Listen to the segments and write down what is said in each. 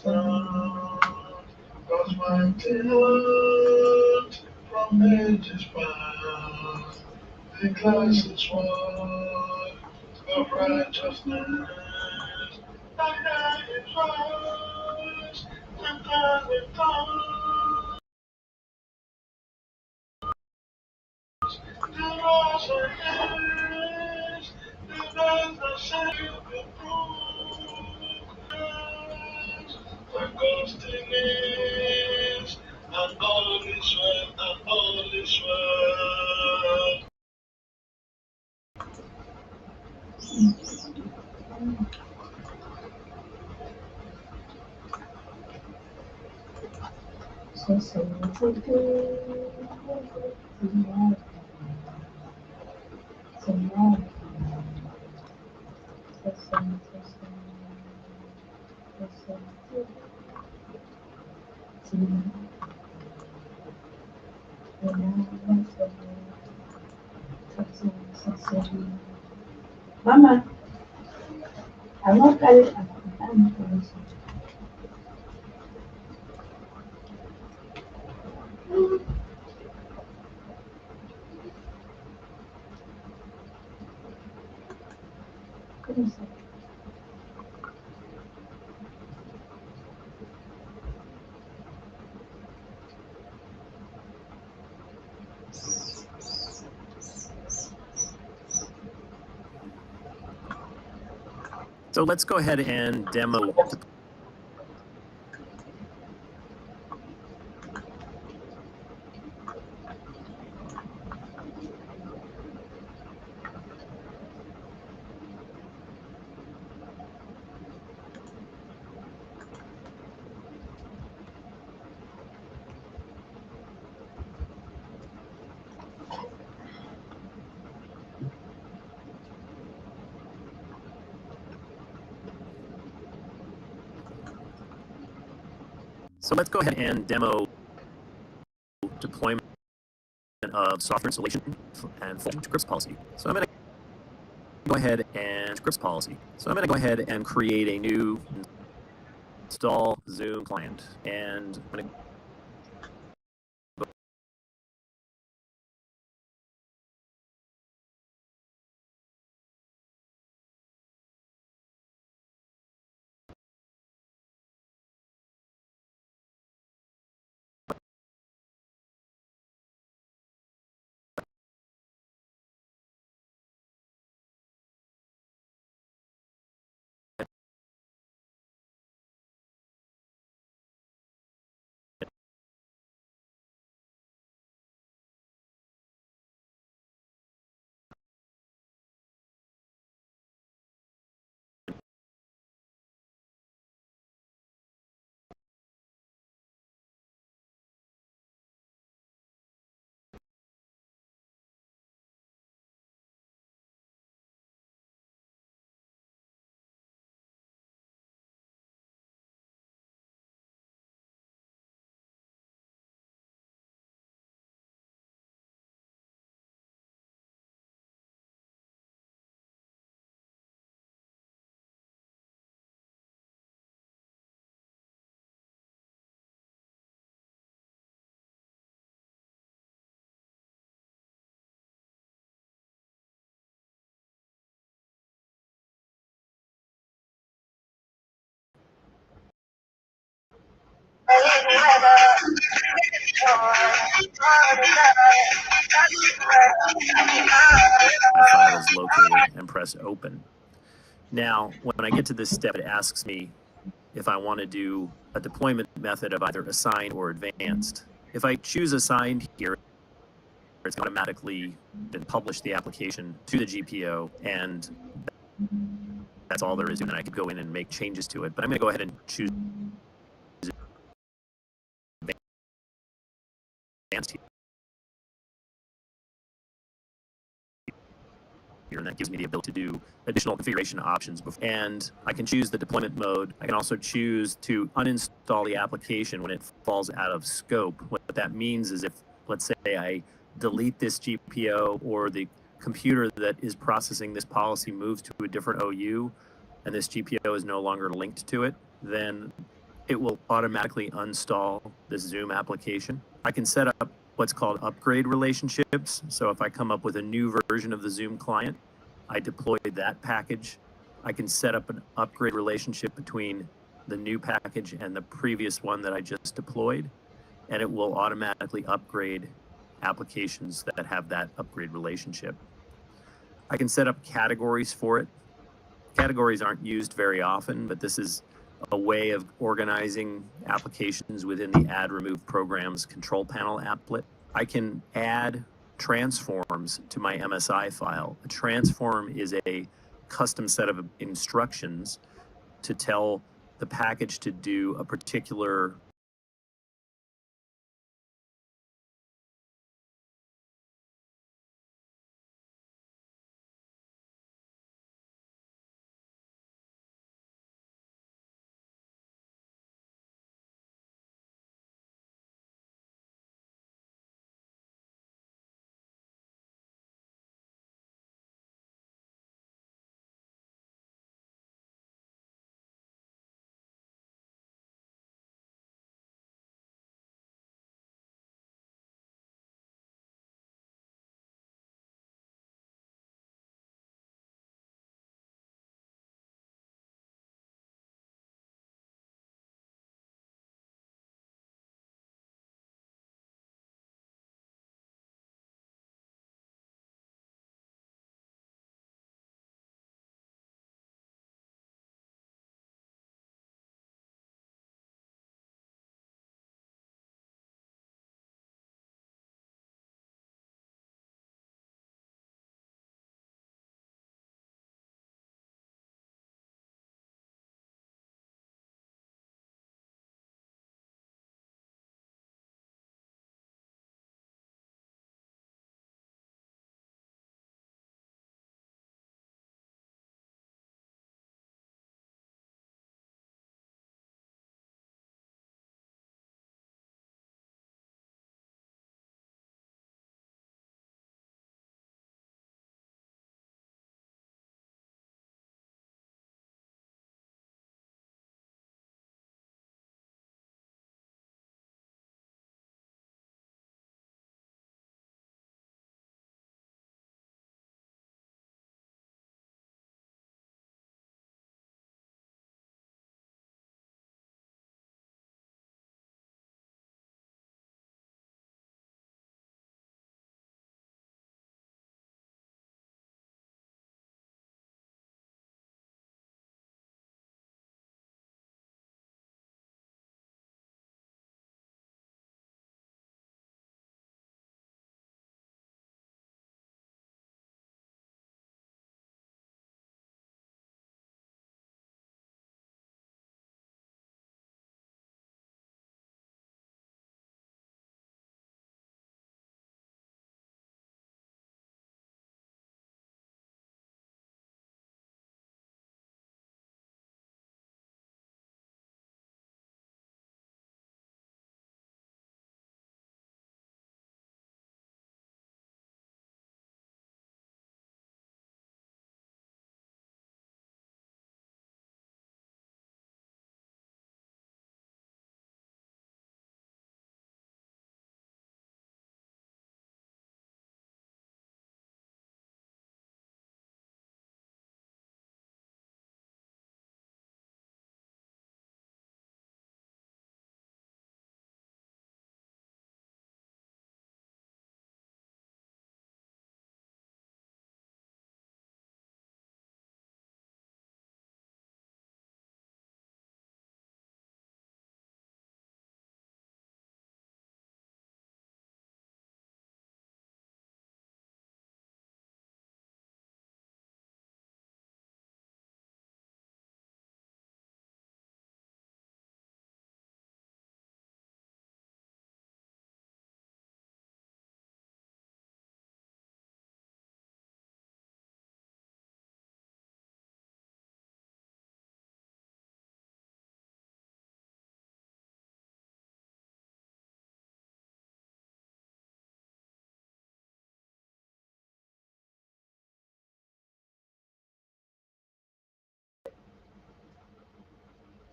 down, cause my tears from ages past, the glass is one of righteousness, and I is rise, and God is done. The loss of years, the days that shall be through. And God still lives, and all is well, and all is well. So sing to do tonight, tonight, to sing, to sing tonight, when I want to sing. Mama, I won't carry I'm couldn't say. So let's go ahead and demo. So let's go ahead and demo deployment of software installation and full scripts policy. So I'm going to go ahead and scripts policy. So I'm going to go ahead and create a new install Zoom client, and I'm going to my file is located and press open. Now, when I get to this step, it asks me if I want to do a deployment method of either assigned or advanced. If I choose assigned here, it's automatically been published the application to the GPO, and that's all there is. And then I could go in and make changes to it. But I'm going to go ahead and choose advanced here, and that gives me the ability to do additional configuration options. And I can choose the deployment mode. I can also choose to uninstall the application when it falls out of scope. What that means is if, let's say, I delete this GPO, or the computer that is processing this policy moves to a different OU, and this GPO is no longer linked to it, then it will automatically uninstall this Zoom application. I can set up what's called upgrade relationships. So if I come up with a new version of the Zoom client, I deploy that package. I can set up an upgrade relationship between the new package and the previous one that I just deployed, and it will automatically upgrade applications that have that upgrade relationship. I can set up categories for it. Categories aren't used very often, but this is a way of organizing applications within the Add Remove Programs control panel applet. I can add transforms to my MSI file. A transform is a custom set of instructions to tell the package to do a particular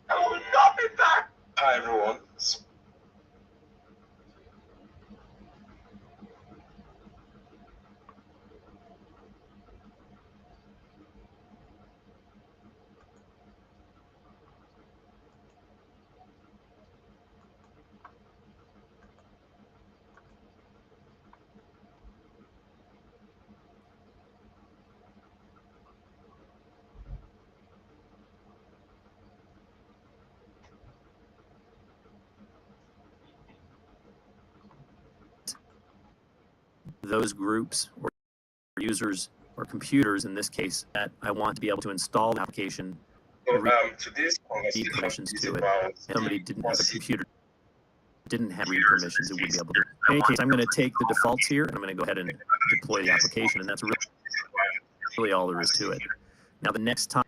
I will not be back. those groups or users or computers, in this case, that I want to be able to install the application, Today's conversation read permissions is to it. about If somebody didn't have a computer, didn't have read permissions, it wouldn't be able to. In any case, I'm going to take the defaults here, and I'm going to go ahead and deploy the application, and that's really all there is to it. Now, the next time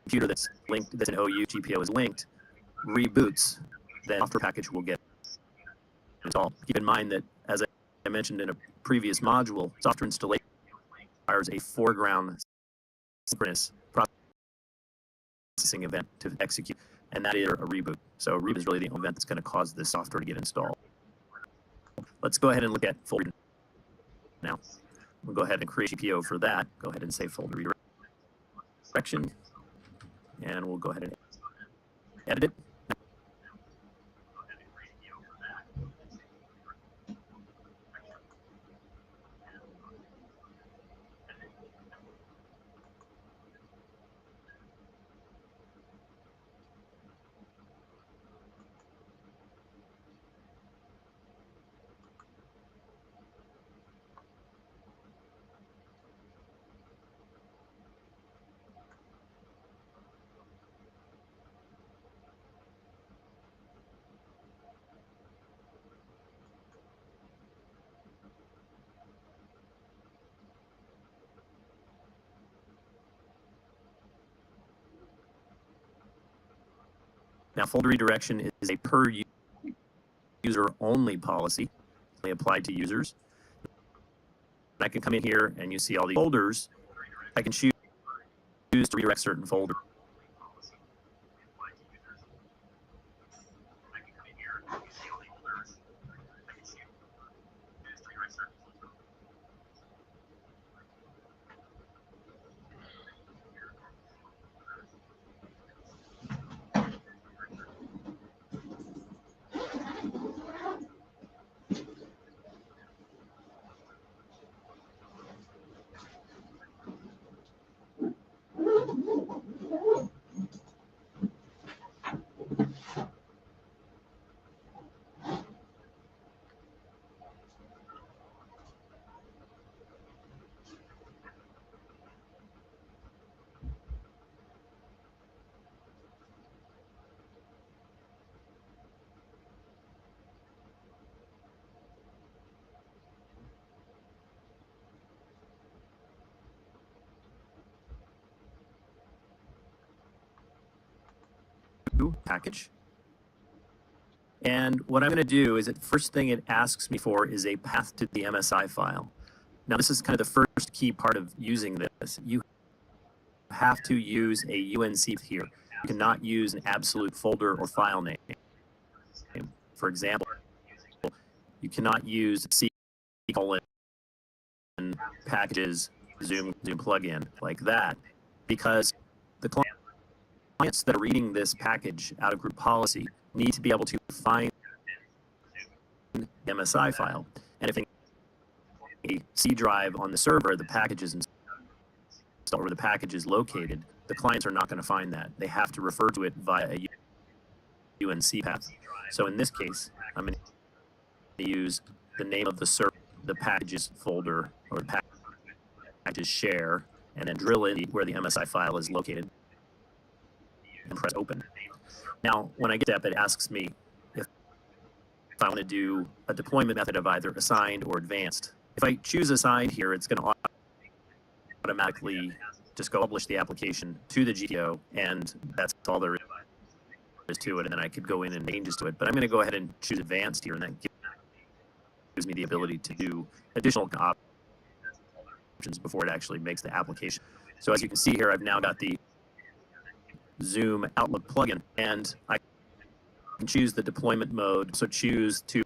computer that's linked, that's an OU GPO is linked, reboots, then software package will get installed. Keep in mind that, as I mentioned in a previous module, software installation requires a foreground synchronous processing event to execute, and that is a reboot. So a reboot is really the event that's going to cause this software to get installed. Let's go ahead and look at folder now. We'll go ahead and create GPO for that. Go ahead and say folder redirection, and we'll go ahead and edit it. Now, folder redirection is a per user only policy, only applied to users. I can come in here and you see all the folders. I can choose to redirect certain folders. Package. And what I'm going to do is, the first thing it asks me for is a path to the MSI file. Now, this is kind of the first key part of using this. You have to use a UNC here. You cannot use an absolute folder or file name. For example, you cannot use C: packages Zoom plugin like that, because the clients that are reading this package out of group policy need to be able to find the MSI file. And if a C drive on the server, the package is installed where the package is located, the clients are not going to find that. They have to refer to it via a UNC path. So in this case, I'm going to use the name of the server, the packages folder, or the packages share, and then drill in where the MSI file is located and press open. Now, when I get to that, it asks me if I want to do a deployment method of either assigned or advanced. If I choose assigned here, it's going to automatically just go publish the application to the GPO, and that's all there is to it. And then I could go in and changes to it. But I'm going to go ahead and choose advanced here, and that gives me the ability to do additional options before it actually makes the application. So as you can see here, I've now got the Zoom Outlook plugin, and I can choose the deployment mode. So choose to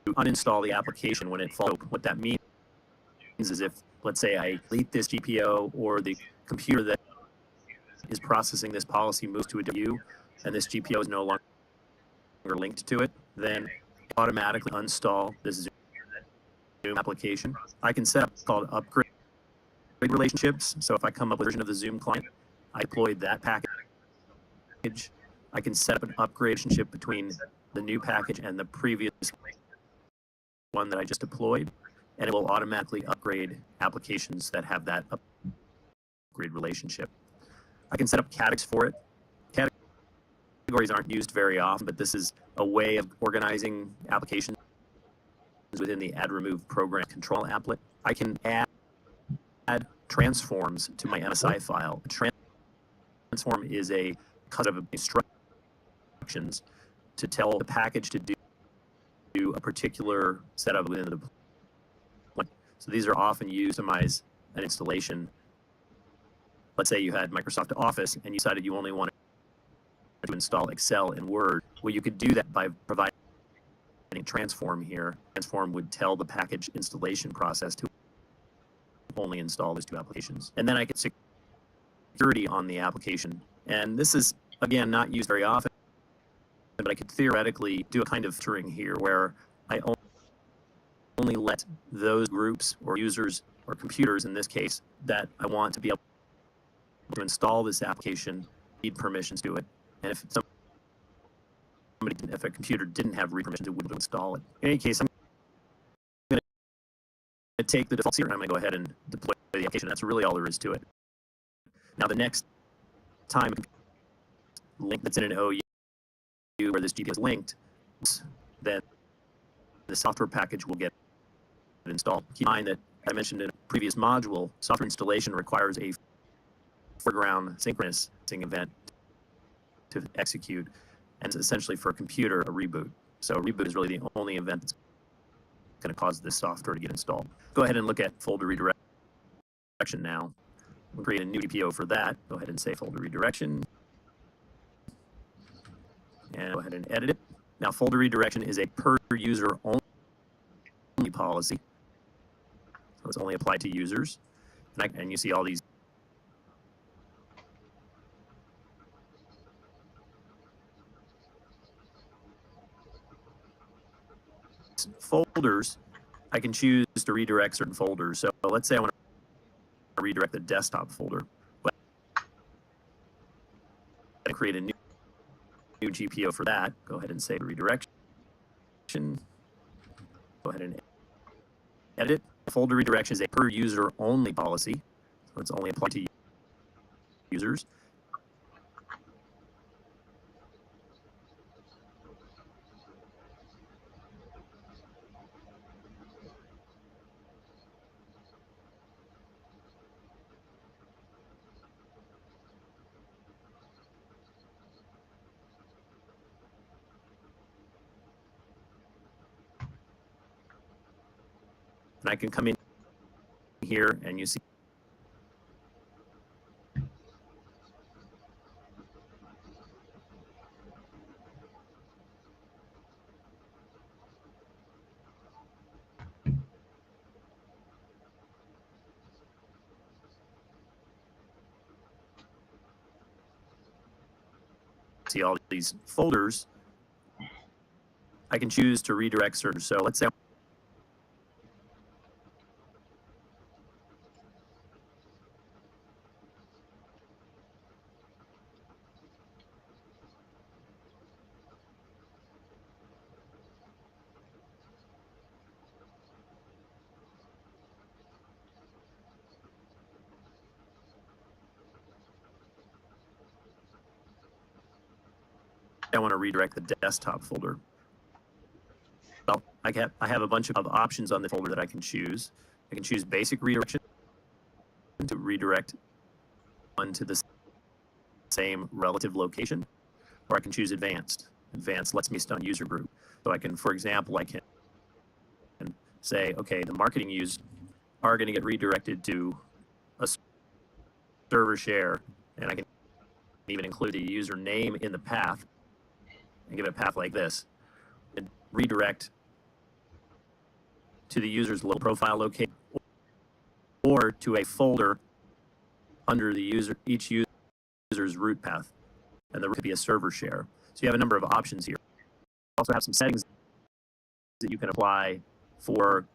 uninstall the application when it falls. What that means is, if, let's say, I delete this GPO, or the computer that is processing this policy moves to a W, and this GPO is no longer linked to it, then automatically uninstall this Zoom application. I can set up called upgrade relationships. So if I come up with a version of the Zoom client, I deployed that package. I can set up an upgrade relationship between the new package and the previous one that I just deployed, and it will automatically upgrade applications that have that upgrade relationship. I can set up categories for it. Categories aren't used very often, but this is a way of organizing applications within the add remove program control applet. I can add transforms to my MSI file. A transform is a cut of instructions to tell the package to do a particular setup within the deployment. So these are often used to optimize an installation. Let's say you had Microsoft Office and you decided you only wanted to install Excel and Word. Well, you could do that by providing a transform here. Transform would tell the package installation process to only install those two applications. And then I could security on the application. And this is, again, not used very often, but I could theoretically do a kind of filtering here where I only let those groups or users or computers, in this case, that I want to be able to install this application need permissions to it. And if if a computer didn't have read permissions, it wouldn't install it. In any case, I'm going to take the defaults here and I'm going to go ahead and deploy the application. That's really all there is to it. Now, the next time a link that's in an OU where this GPO is linked, then the software package will get installed. Keep in mind that I mentioned in a previous module, software installation requires a foreground synchronous event to execute, and it's essentially for a computer a reboot. So a reboot is really the only event that's going to cause this software to get installed. Go ahead and look at folder redirection now. We'll create a new GPO for that. Go ahead and say folder redirection. And go ahead and edit it. Now, folder redirection is a per user only policy. So it's only applied to users. And you see all these folders. I can choose to redirect certain folders. So let's say I want to redirect the desktop folder. Well, I create a new GPO for that. Go ahead and say redirection. Go ahead and edit. Folder redirection is a per user only policy. So it's only applied to users. And I can come in here and you see all these folders. I can choose to redirect certain. So let's say I want to redirect the desktop folder. Well, I have a bunch of options on the folder that I can choose. I can choose basic redirection to redirect one to the same relative location, or I can choose advanced. Advanced lets me start user group. So I can, for example, I can say, okay, the marketing users are going to get redirected to a server share, and I can even include the user name in the path and give it a path like this, and redirect to the user's low profile location or to a folder under the each user's root path, and the root could be a server share. So you have a number of options here. You also have some settings that you can apply for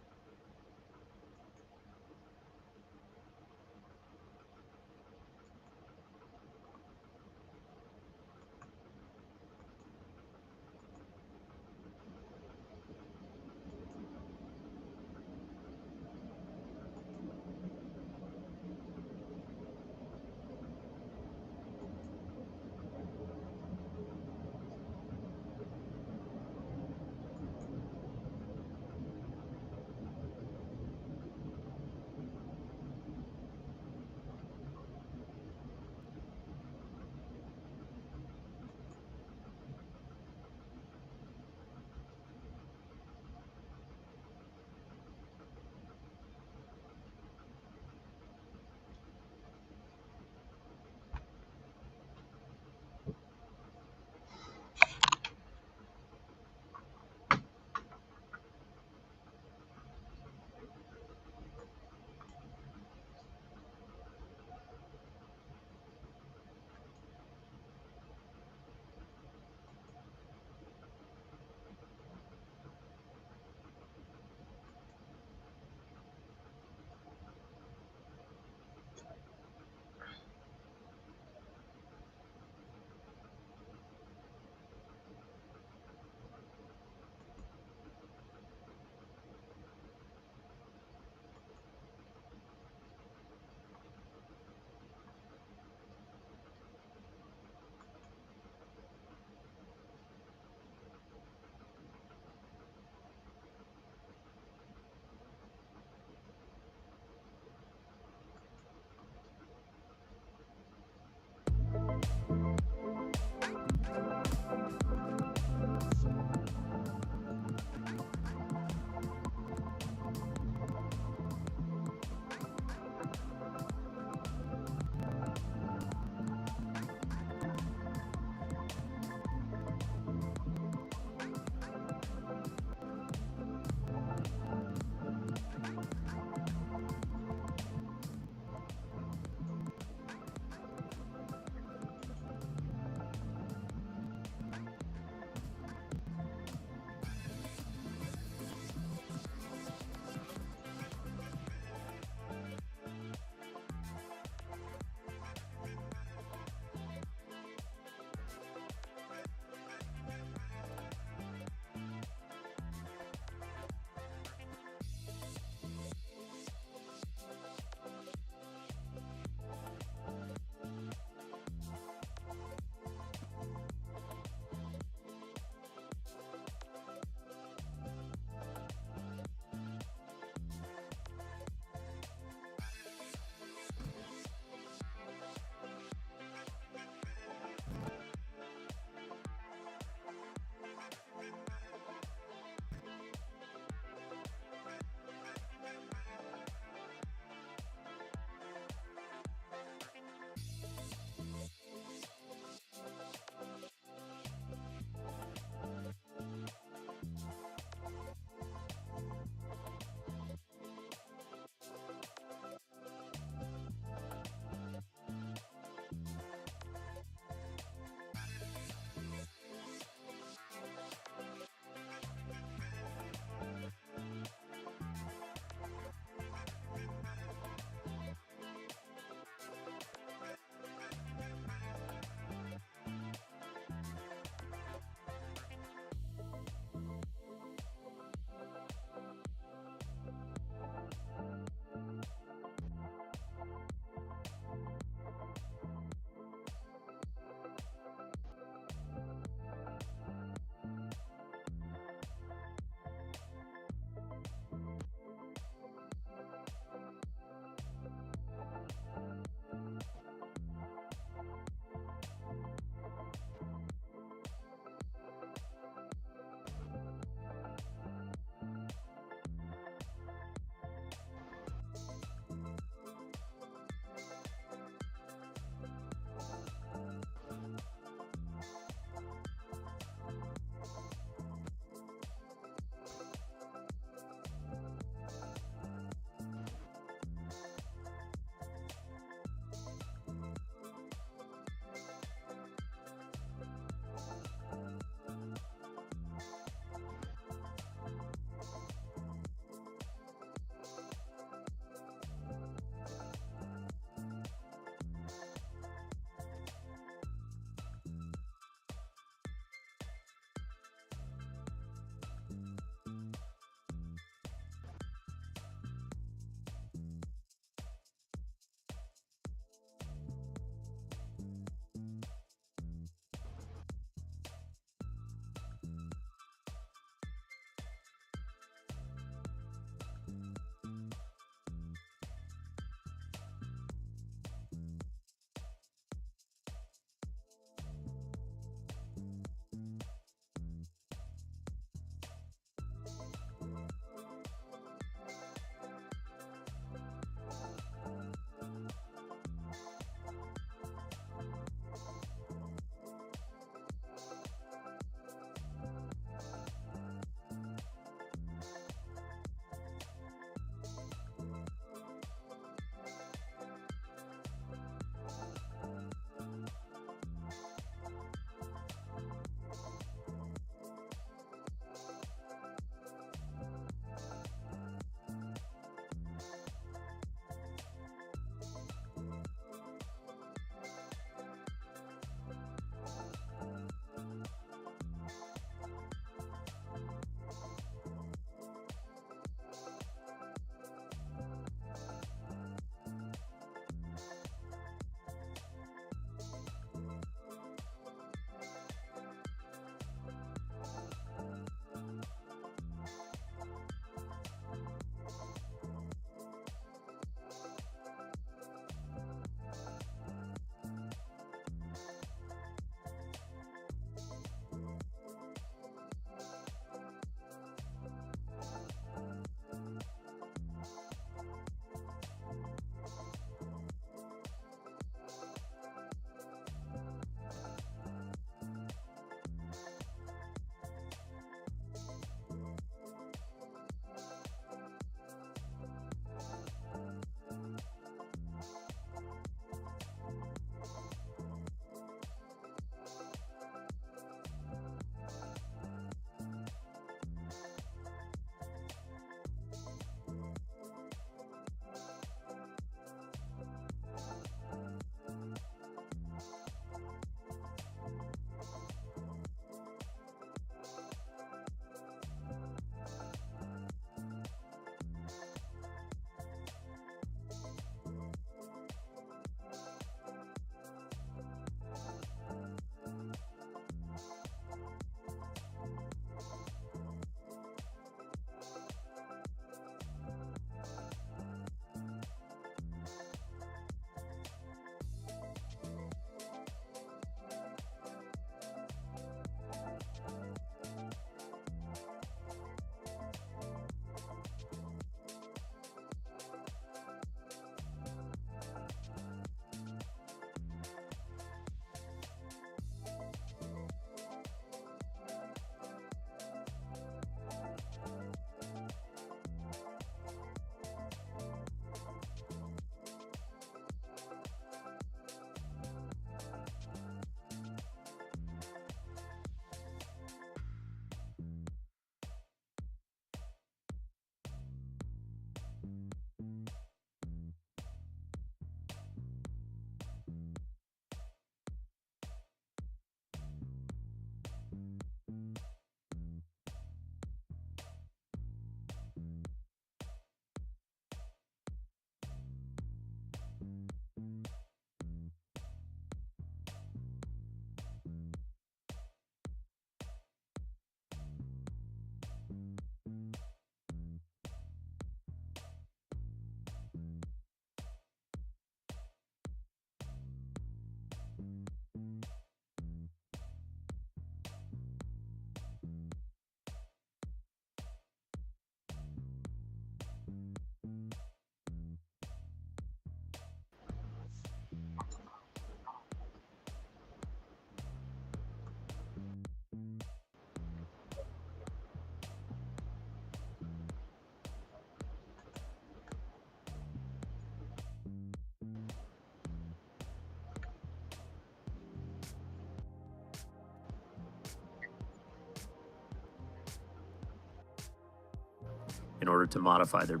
in order to modify their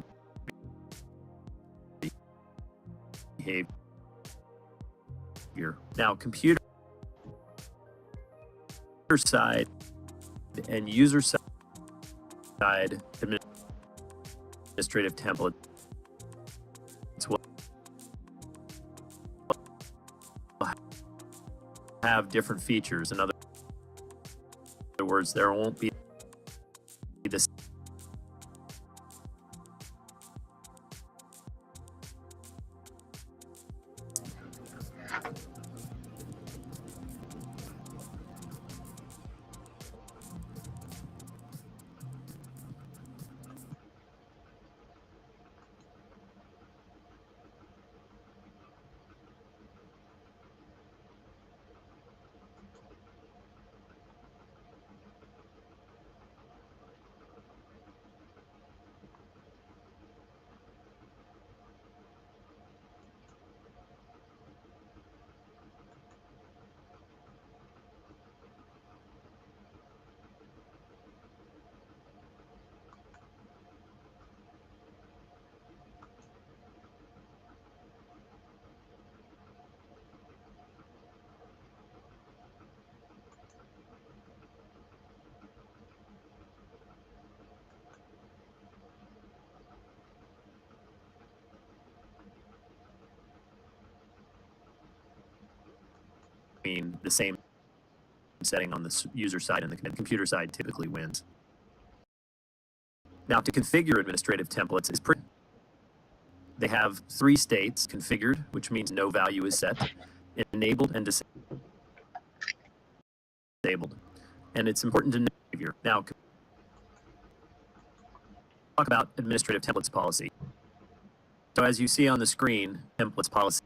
behavior. Now, computer side and user side administrative templates will have different features. In other words, there won't be this the same setting on the user side, and the computer side typically wins. Now, to configure administrative templates is pretty. They have 3 states: configured, which means no value is set; enabled; and disabled. And it's important to know behavior. Now, talk about administrative templates policy. So as you see on the screen, templates policy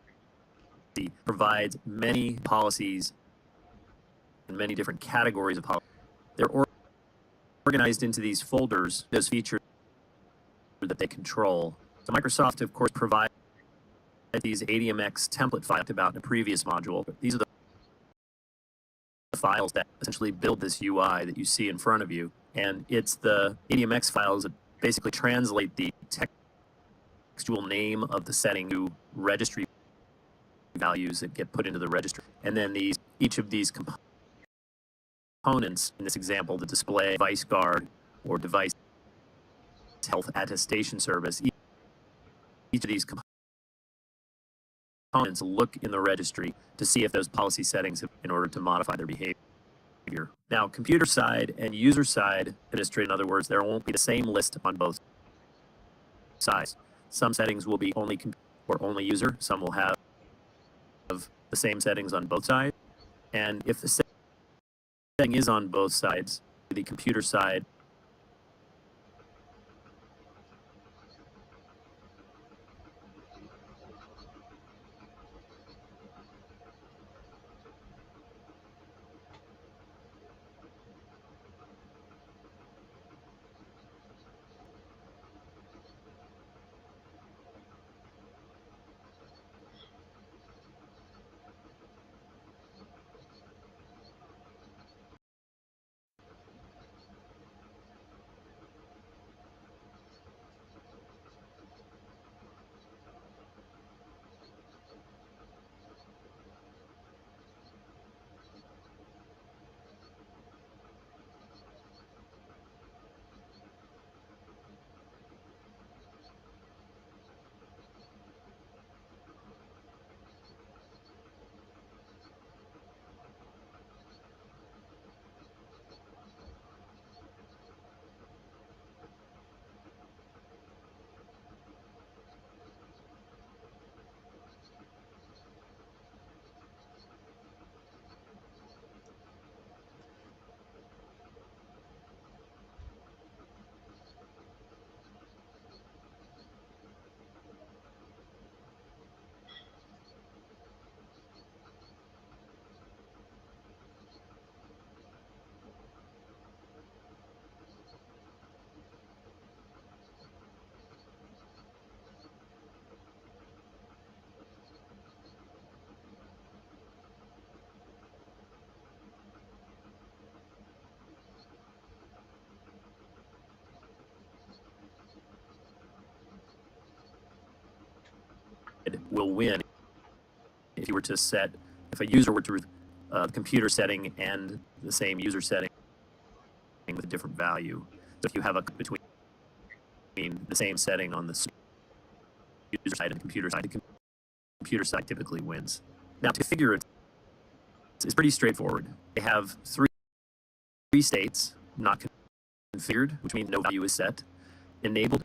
provides many policies and many different categories of policies. They're organized into these folders, those features that they control. So Microsoft, of course, provides these ADMX template files about in a previous module. These are the files that essentially build this UI that you see in front of you. And it's the ADMX files that basically translate the textual name of the setting to registry values that get put into the registry. And then each of these components, in this example, the display device guard or device health attestation service, each of these components look in the registry to see if those policy settings in order to modify their behavior. Now, computer side and user side administrative, in other words, there won't be the same list on both sides. Some settings will be only or only user. Some will have the same settings on both sides. And if the setting is on both sides, the computer side will win if you were to set, if a user were to computer setting and the same user setting with a different value. So if you have a between the same setting on the user side and the computer side typically wins. Now to figure it, it's pretty straightforward. They have three states: not configured, which means no value is set; enabled,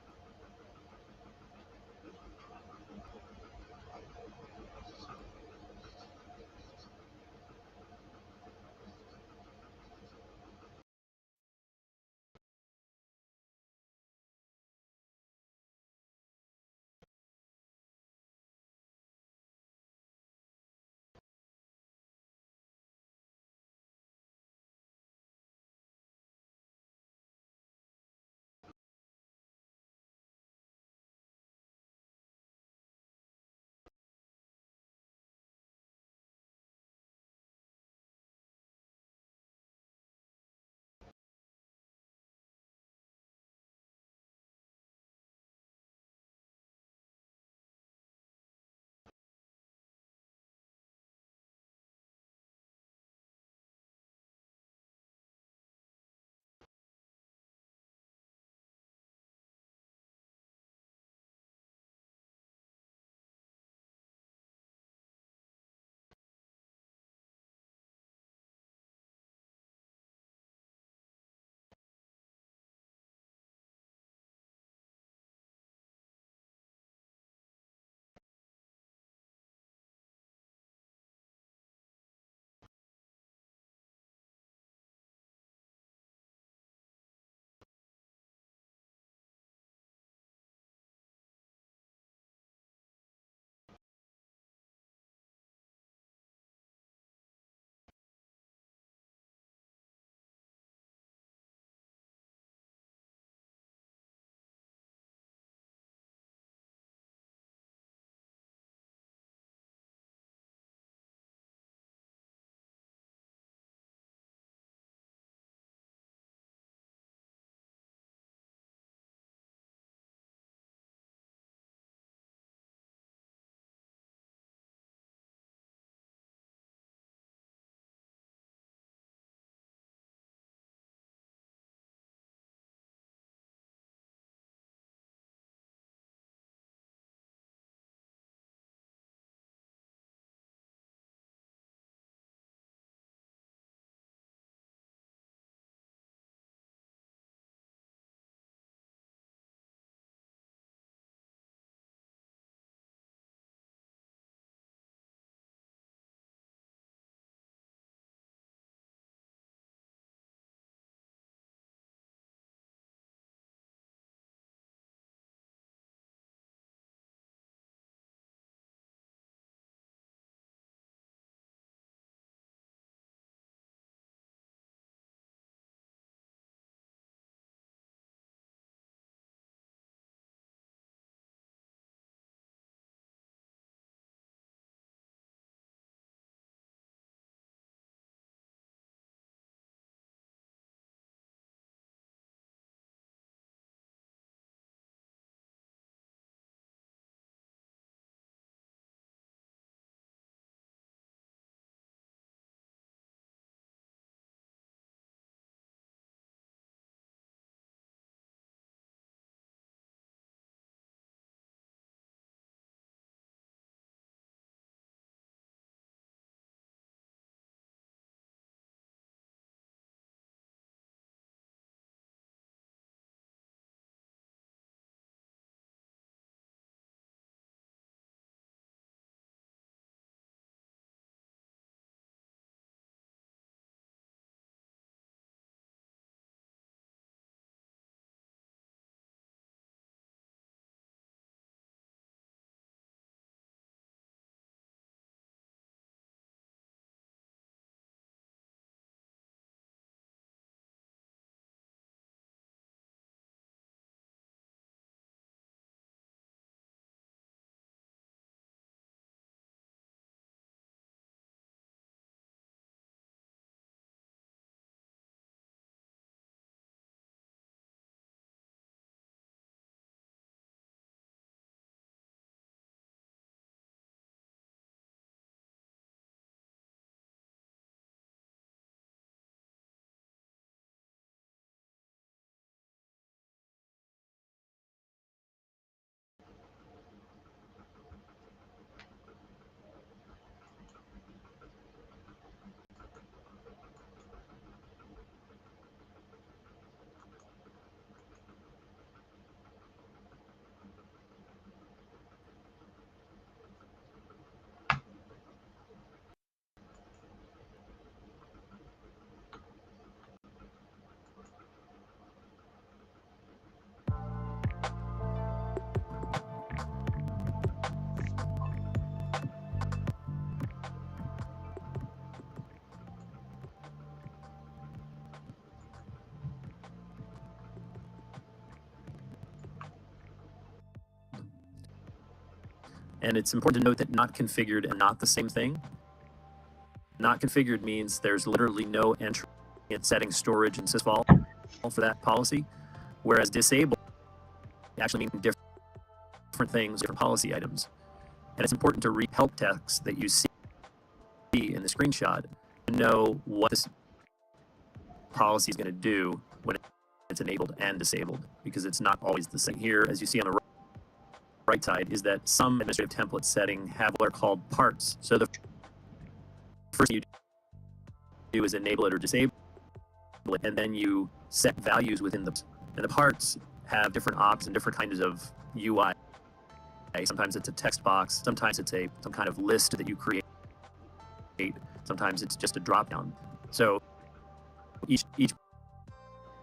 And it's important to note that not configured and not the same thing. Not configured means there's literally no entry in setting, storage, and sysvol for that policy, whereas disabled actually means different things, different policy items. And it's important to read help text that you see in the screenshot to know what this policy is going to do when it's enabled and disabled, because it's not always the same. Here, as you see on the right side, is that some administrative template setting have what are called parts. So the first thing you do is enable it or disable it, and then you set values within them. And the parts have different options and different kinds of UI. Sometimes it's a text box, sometimes it's some kind of list that you create, sometimes it's just a drop-down. So each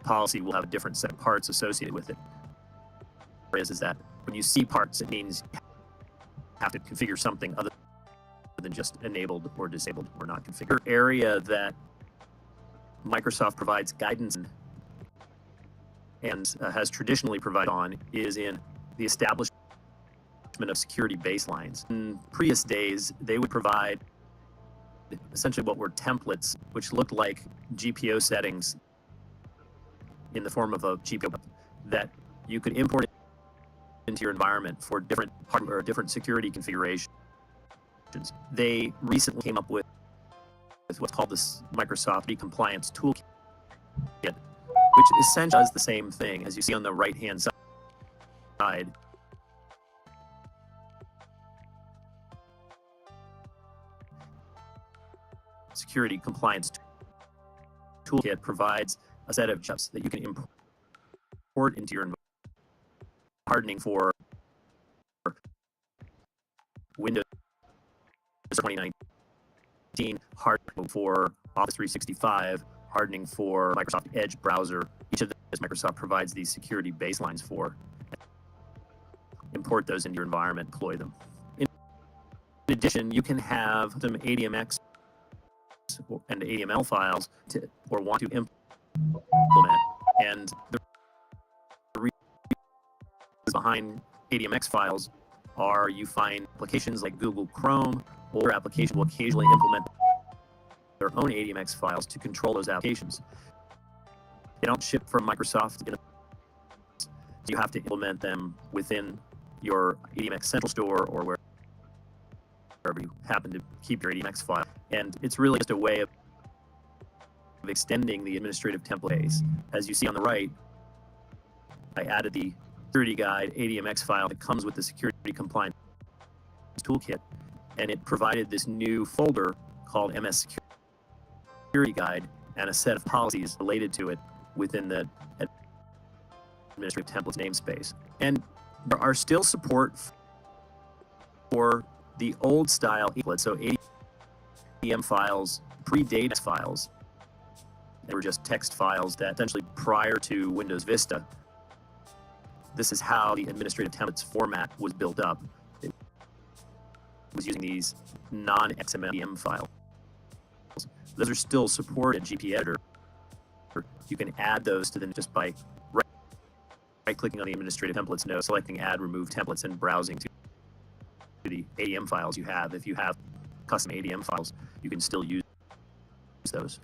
policy will have a different set of parts associated with it. Is that when you see parts, it means you have to configure something other than just enabled or disabled or not configured. Area that Microsoft provides guidance in and has traditionally provided on is in the establishment of security baselines. In previous days, they would provide essentially what were templates, which looked like GPO settings in the form of a GPO that you could import into your environment for different hardware or different security configurations. They recently came up with what's called this Microsoft Compliance Toolkit, which essentially does the same thing as you see on the right-hand side. Security Compliance Toolkit provides a set of chips that you can import into your environment. Hardening for Windows 2019, hardening for Office 365, hardening for Microsoft Edge browser. Each of those Microsoft provides these security baselines for. Import those into your environment, deploy them. In addition, you can have some ADMX and AML files or want to implement. And the behind ADMX files are you find applications like Google Chrome or applications will occasionally implement their own ADMX files to control those applications. They don't ship from Microsoft, so you have to implement them within your ADMX central store or wherever you happen to keep your ADMX file. And it's really just a way of extending the administrative template base. As you see on the right, I added the security guide ADMX file that comes with the security compliance toolkit, and it provided this new folder called MS Security Guide and a set of policies related to it within the administrative templates namespace. And there are still support for the old style templates, so ADM files predate files. They were just text files that essentially prior to Windows Vista. This is how the administrative templates format was built up. It was using these non-XML files. Those are still supported in GP Editor. You can add those to them just by right-clicking on the administrative templates node, selecting Add Remove Templates, and browsing to the ADM files you have. If you have custom ADM files, you can still use those.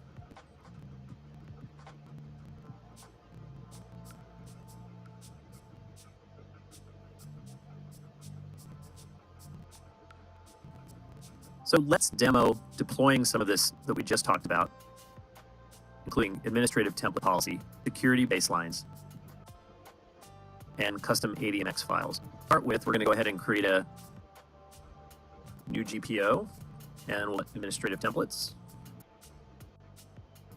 So let's demo deploying some of this that we just talked about, including administrative template policy, security baselines, and custom ADMX files. To start with, we're going to go ahead and create a new GPO, and we'll administrative templates,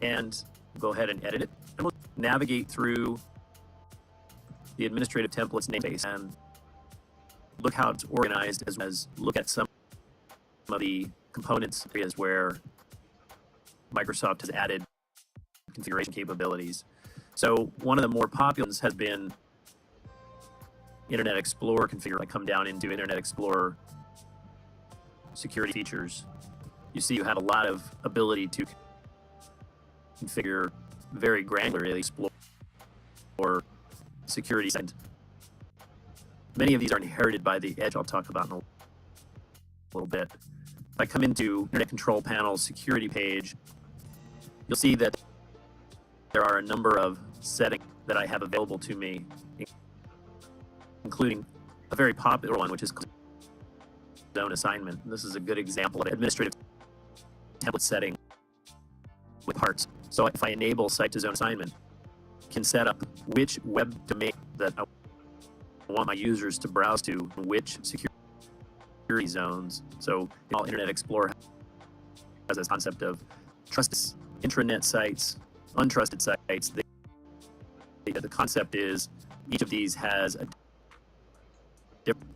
and go ahead and edit it. And we'll navigate through the administrative templates namespace and look how it's organized, as well as look at some of the components areas where Microsoft has added configuration capabilities. So one of the more popular ones has been Internet Explorer configure. I come down into Internet Explorer security features. You see you have a lot of ability to configure very granularly explore security. And many of these are inherited by the Edge I'll talk about in a little bit. If I come into Internet Control Panel security page, you'll see that there are a number of settings that I have available to me, including a very popular one, which is called zone assignment. This is a good example of administrative template setting with parts. So if I enable site to zone assignment, I can set up which web domain that I want my users to browse to, which security zones. So all Internet Explorer has this concept of trusted intranet sites, untrusted sites. The concept is each of these has a different